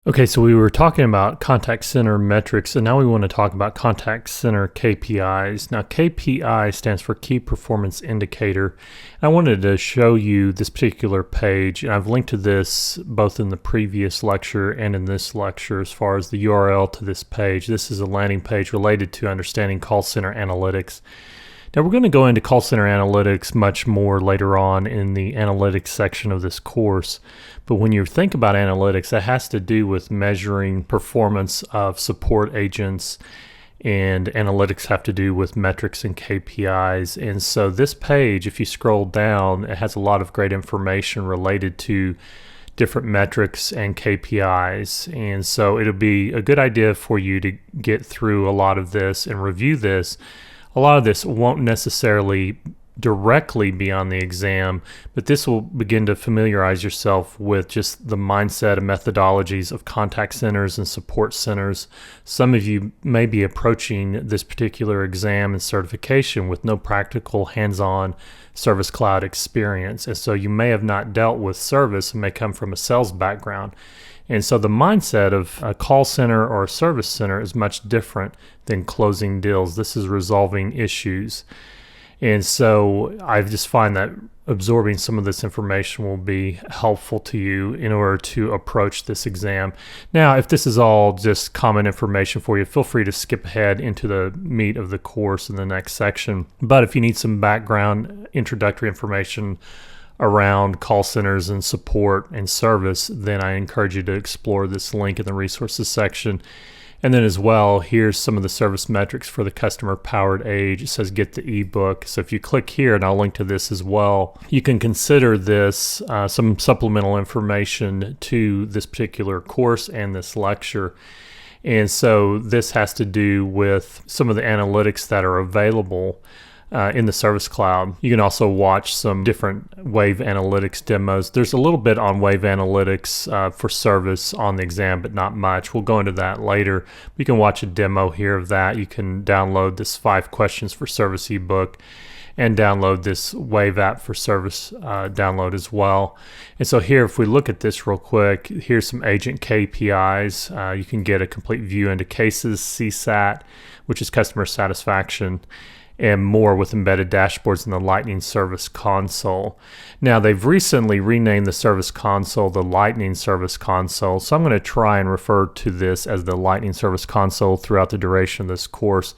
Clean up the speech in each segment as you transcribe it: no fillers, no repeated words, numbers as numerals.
Okay, so we were talking about contact center metrics, and now we want to talk about contact center KPIs. Now, KPI stands for Key Performance Indicator. I wanted to show you this particular page, and I've linked to this both in the previous lecture and in this lecture as far as the URL to this page. This is a landing page related to understanding call center analytics. Now we're going to go into call center analytics much more later on in the analytics section of this course. But when you think about analytics, that has to do with measuring performance of support agents, and analytics have to do with metrics and KPIs. And so this page, if you scroll down, it has a lot of great information related to different metrics and KPIs. And so it'll be a good idea for you to get through a lot of this and review this. A lot of this won't necessarily directly be on the exam, but this will begin to familiarize yourself with just the mindset and methodologies of contact centers and support centers. Some of you may be approaching this particular exam and certification with no practical hands-on Service Cloud experience, and so you may have not dealt with service and may come from a sales background. And so the mindset of a call center or a service center is much different than closing deals. This is resolving issues. And so I just find that absorbing some of this information will be helpful to you in order to approach this exam. Now, if this is all just common information for you, feel free to skip ahead into the meat of the course in the next section. But if you need some background introductory information around call centers and support and service, then I encourage you to explore this link in the resources section. And then as well, here's some of the service metrics for the customer powered age. It says get the ebook. So if you click here, and I'll link to this as well, you can consider this some supplemental information to this particular course and this lecture. And so this has to do with some of the analytics that are available in the Service Cloud. You can also watch some different Wave Analytics demos. There's a little bit on Wave Analytics for service on the exam, but not much. We'll go into that later. You can watch a demo here of that. You can download this 5 questions for service ebook and download this Wave app for service download as well. And so here, if we look at this real quick, here's some agent KPIs. You can get a complete view into cases, CSAT, which is customer satisfaction, and more with embedded dashboards in the Lightning Service Console. Now, they've recently renamed the Service Console the Lightning Service Console, so I'm going to try and refer to this as the Lightning Service Console throughout the duration of this course.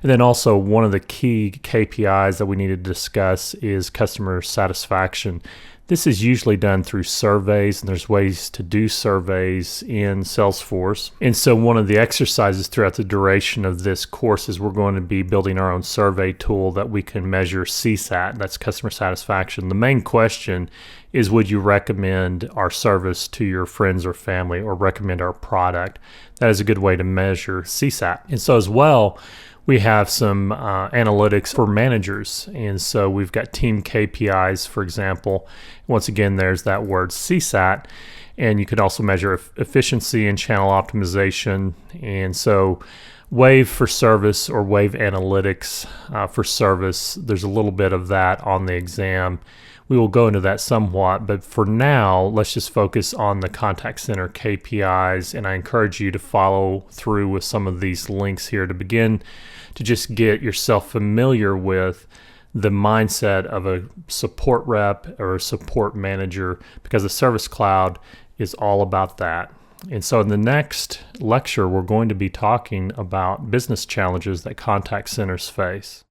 And then also one of the key KPIs that we need to discuss is customer satisfaction. This is usually done through surveys, and there's ways to do surveys in Salesforce. And so one of the exercises throughout the duration of this course is we're going to be building our own survey tool that we can measure CSAT, that's customer satisfaction. The main question is, would you recommend our service to your friends or family, or recommend our product? That is a good way to measure CSAT. And so as well, we have some analytics for managers. And so we've got team KPIs, for example. Once again, there's that word CSAT. And you can also measure efficiency and channel optimization. And so Wave for service, or Wave Analytics for service, there's a little bit of that on the exam. We will go into that somewhat, but for now, let's just focus on the contact center KPIs, and I encourage you to follow through with some of these links here to begin to just get yourself familiar with the mindset of a support rep or a support manager, because the Service Cloud is all about that. And so in the next lecture, we're going to be talking about business challenges that contact centers face.